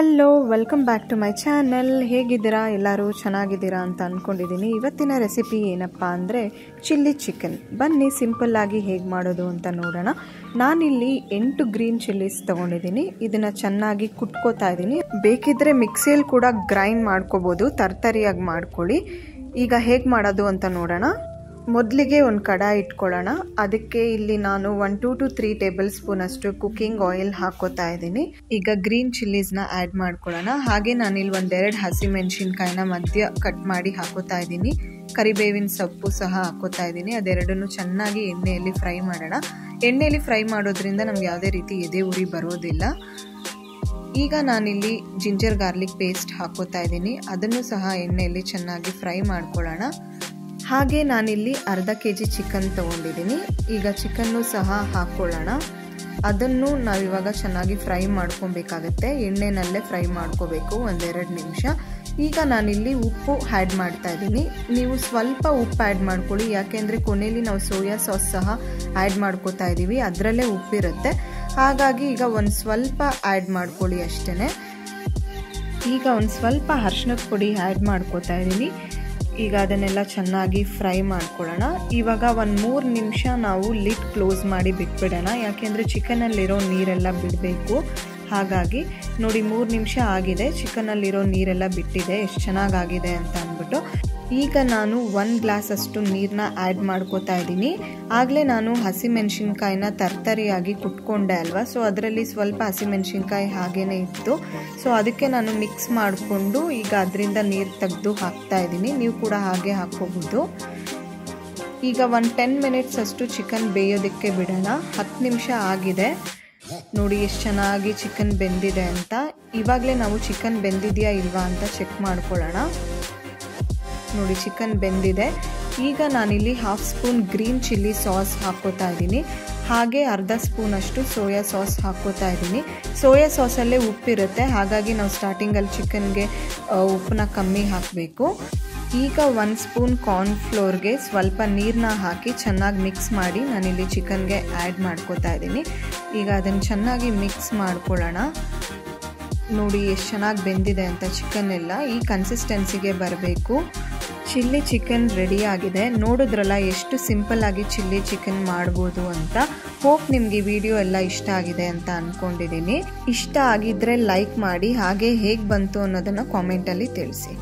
Hello, welcome back to my channel. ಹೇಗಿದ್ದೀರಾ? ಎಲ್ಲರೂ ಚೆನ್ನಾಗಿದ್ದೀರಾ ಅಂತ ಅಂದ್ಕೊಂಡಿದ್ದೀನಿ. ಇವತ್ತಿನ ರೆಸಿಪಿ ಏನಪ್ಪ ಅಂದರೆ ಚಿಲ್ಲಿ ಚಿಕನ್. ಬನ್ನಿ ಸಿಂಪಲ್ಲಾಗಿ ಹೇಗೆ ಮಾಡೋದು ಅಂತ ನೋಡೋಣ. ನಾನಿಲ್ಲಿ 8 ಗ್ರೀನ್ ಚಿಲ್ಲೀಸ್ ತೊಗೊಂಡಿದ್ದೀನಿ. ಇದನ್ನು ಚೆನ್ನಾಗಿ ಕುಟ್ಕೋತಾ ಇದ್ದೀನಿ. ಬೇಕಿದ್ರೆ ಮಿಕ್ಸಿಯಲ್ಲಿ ಕೂಡ ಗ್ರೈಂಡ್ ಮಾಡ್ಕೋಬೋದು, ತರ್ತರಿಯಾಗಿ ಮಾಡ್ಕೊಳ್ಳಿ. ಈಗ ಹೇಗೆ ಮಾಡೋದು ಅಂತ ನೋಡೋಣ. ಮೊದಲಿಗೆ ಒಂದು ಕಡಾಯಿ ಇಟ್ಕೊಳ್ಳೋಣ. ಅದಕ್ಕೆ ಇಲ್ಲಿ ನಾನು 1 to 3 ಟೇಬಲ್ ಸ್ಪೂನ್ ಅಷ್ಟು ಕುಕಿಂಗ್ ಆಯಿಲ್ ಹಾಕೋತಾ ಇದ್ದೀನಿ. ಈಗ ಗ್ರೀನ್ ಚಿಲ್ಲೀಸ್ನ ಆ್ಯಡ್ ಮಾಡ್ಕೊಳ್ಳೋಣ. ಹಾಗೆ ನಾನಿಲ್ಲಿ 1-2 ಹಸಿಮೆಣಸಿನ್ಕಾಯಿನ ಮಧ್ಯ ಕಟ್ ಮಾಡಿ ಹಾಕೋತಾ ಇದ್ದೀನಿ. ಕರಿಬೇವಿನ ಸೊಪ್ಪು ಸಹ ಹಾಕೋತಾ ಇದ್ದೀನಿ. ಅದೆರಡನ್ನು ಚೆನ್ನಾಗಿ ಎಣ್ಣೆಯಲ್ಲಿ ಫ್ರೈ ಮಾಡೋಣ. ಎಣ್ಣೆಯಲ್ಲಿ ಫ್ರೈ ಮಾಡೋದ್ರಿಂದ ನಮ್ಗೆ ಯಾವುದೇ ರೀತಿ ಎದೆ ಉರಿ ಬರೋದಿಲ್ಲ. ಈಗ ನಾನಿಲ್ಲಿ ಜಿಂಜರ್ ಗಾರ್ಲಿಕ್ ಪೇಸ್ಟ್ ಹಾಕೋತಾ ಇದ್ದೀನಿ. ಅದನ್ನು ಸಹ ಎಣ್ಣೆಯಲ್ಲಿ ಚೆನ್ನಾಗಿ ಫ್ರೈ ಮಾಡ್ಕೊಳ್ಳೋಣ. ಹಾಗೆ ನಾನಿಲ್ಲಿ ಅರ್ಧ kg ಚಿಕನ್ ತೊಗೊಂಡಿದ್ದೀನಿ. ಈಗ ಚಿಕನ್ನು ಸಹ ಹಾಕ್ಕೊಳ್ಳೋಣ. ಅದನ್ನು ನಾವಿವಾಗ ಚೆನ್ನಾಗಿ ಫ್ರೈ ಮಾಡ್ಕೊಬೇಕಾಗತ್ತೆ. ಎಣ್ಣೆನಲ್ಲೇ ಫ್ರೈ ಮಾಡ್ಕೋಬೇಕು 1-2 ನಿಮಿಷ. ಈಗ ನಾನಿಲ್ಲಿ ಉಪ್ಪು ಆ್ಯಡ್ ಮಾಡ್ತಾ ಇದ್ದೀನಿ. ನೀವು ಸ್ವಲ್ಪ ಉಪ್ಪು ಆ್ಯಡ್ ಮಾಡ್ಕೊಳ್ಳಿ, ಯಾಕೆಂದರೆ ಕೊನೆಯಲ್ಲಿ ನಾವು ಸೋಯಾ ಸಾಸ್ ಸಹ ಆ್ಯಡ್ ಮಾಡ್ಕೋತಾ ಇದ್ದೀವಿ, ಅದರಲ್ಲೇ ಉಪ್ಪಿರುತ್ತೆ. ಹಾಗಾಗಿ ಈಗ ಒಂದು ಸ್ವಲ್ಪ ಆ್ಯಡ್ ಮಾಡ್ಕೊಳ್ಳಿ ಅಷ್ಟೇ. ಈಗ ಒಂದು ಸ್ವಲ್ಪ ಅರಿಶಿಣದ ಪುಡಿ ಆ್ಯಡ್ ಮಾಡ್ಕೋತಾ ಇದ್ದೀನಿ. ಈಗ ಅದನ್ನೆಲ್ಲ ಚೆನ್ನಾಗಿ ಫ್ರೈ ಮಾಡ್ಕೊಳ್ಳೋಣ. ಇವಾಗ 1-3 ನಿಮಿಷ ನಾವು ಲಿಡ್ ಕ್ಲೋಸ್ ಮಾಡಿ ಬಿಟ್ಬಿಡೋಣ, ಯಾಕೆಂದರೆ ಚಿಕನಲ್ಲಿರೋ ನೀರೆಲ್ಲ ಬಿಡಬೇಕು. ಹಾಗಾಗಿ ನೋಡಿ 3 ನಿಮಿಷ ಆಗಿದೆ, ಚಿಕನಲ್ಲಿರೋ ನೀರೆಲ್ಲ ಬಿಟ್ಟಿದೆ. ಎಷ್ಟು ಚೆನ್ನಾಗಾಗಿದೆ ಅಂತ ಅಂದ್ಬಿಟ್ಟು ಈಗ ನಾನು 1 ಗ್ಲಾಸ್ ಅಷ್ಟು ನೀರನ್ನ ಆ್ಯಡ್ ಮಾಡ್ಕೋತಾ ಇದ್ದೀನಿ. ಆಗಲೇ ನಾನು ಹಸಿಮೆಣಸಿನ್ಕಾಯಿನ ತರ್ತರಿಯಾಗಿ ಕುಟ್ಕೊಂಡೆ ಅಲ್ವಾ, ಸೊ ಅದರಲ್ಲಿ ಸ್ವಲ್ಪ ಹಸಿಮೆಣಸಿನ್ಕಾಯಿ ಹಾಗೇ ಇತ್ತು. ಸೊ ಅದಕ್ಕೆ ನಾನು ಮಿಕ್ಸ್ ಮಾಡಿಕೊಂಡು ಈಗ ಅದರಿಂದ ನೀರು ತೆಗೆದು ಹಾಕ್ತಾ ಇದ್ದೀನಿ. ನೀವು ಕೂಡ ಹಾಗೆ ಹಾಕ್ಕೋಬೋದು. ಈಗ 10 ಮಿನಿಟ್ಸ್ ಅಷ್ಟು ಚಿಕನ್ ಬೇಯೋದಕ್ಕೆ ಬಿಡೋಣ. 10 ನಿಮಿಷ ಆಗಿದೆ. ನೋಡಿ ಎಷ್ಟು ಚೆನ್ನಾಗಿ ಚಿಕನ್ ಬೆಂದಿದೆ ಅಂತ. ಇವಾಗಲೇ ನಾವು ಚಿಕನ್ ಬೆಂದಿದೆಯಾ ಇಲ್ವಾ ಅಂತ ಚೆಕ್ ಮಾಡ್ಕೊಳ್ಳೋಣ. ನೋಡಿ ಚಿಕನ್ ಬೆಂದಿದೆ. ಈಗ ನಾನಿಲ್ಲಿ 1/2 ಸ್ಪೂನ್ ಗ್ರೀನ್ ಚಿಲ್ಲಿ ಸಾಸ್ ಹಾಕೋತಾ ಇದ್ದೀನಿ. ಹಾಗೆ ಅರ್ಧ ಸ್ಪೂನ್ ಅಷ್ಟು ಸೋಯಾ ಸಾಸ್ ಹಾಕೋತಾ ಇದ್ದೀನಿ. ಸೋಯಾ ಸಾಸಲ್ಲೇ ಉಪ್ಪಿರುತ್ತೆ, ಹಾಗಾಗಿ ನಾವು ಸ್ಟಾರ್ಟಿಂಗಲ್ಲಿ ಚಿಕನ್ಗೆ ಉಪ್ಪನ್ನ ಕಮ್ಮಿ ಹಾಕಬೇಕು. ಈಗ 1 ಸ್ಪೂನ್ ಕಾರ್ನ್ಫ್ಲೋರ್ಗೆ ಸ್ವಲ್ಪ ನೀರನ್ನ ಹಾಕಿ ಚೆನ್ನಾಗಿ ಮಿಕ್ಸ್ ಮಾಡಿ ನಾನಿಲ್ಲಿ ಚಿಕನ್ಗೆ ಆ್ಯಡ್ ಮಾಡ್ಕೋತಾ ಇದ್ದೀನಿ. ಈಗ ಅದನ್ನು ಚೆನ್ನಾಗಿ ಮಿಕ್ಸ್ ಮಾಡ್ಕೊಳ್ಳೋಣ. ನೋಡಿ ಎಷ್ಟು ಚೆನ್ನಾಗಿ ಬೆಂದಿದೆ ಅಂತ ಚಿಕನ್ ಎಲ್ಲ. ಈ ಕನ್ಸಿಸ್ಟೆನ್ಸಿಗೆ ಬರಬೇಕು. ಚಿಲ್ಲಿ ಚಿಕನ್ ರೆಡಿ ಆಗಿದೆ. ನೋಡಿದ್ರಲ್ಲ ಎಷ್ಟು ಸಿಂಪಲ್ ಆಗಿ ಚಿಲ್ಲಿ ಚಿಕನ್ ಮಾಡ್ಬೋದು ಅಂತ. ಹೋಪ್ ನಿಮಗೆ ವಿಡಿಯೋ ಎಲ್ಲ ಇಷ್ಟ ಆಗಿದೆ ಅಂತ ಅಂದ್ಕೊಂಡಿದ್ದೀನಿ. ಇಷ್ಟ ಆಗಿದ್ರೆ ಲೈಕ್ ಮಾಡಿ, ಹಾಗೆ ಹೇಗೆ ಬಂತು ಅನ್ನೋದನ್ನು ಕಾಮೆಂಟಲ್ಲಿ ತಿಳಿಸಿ.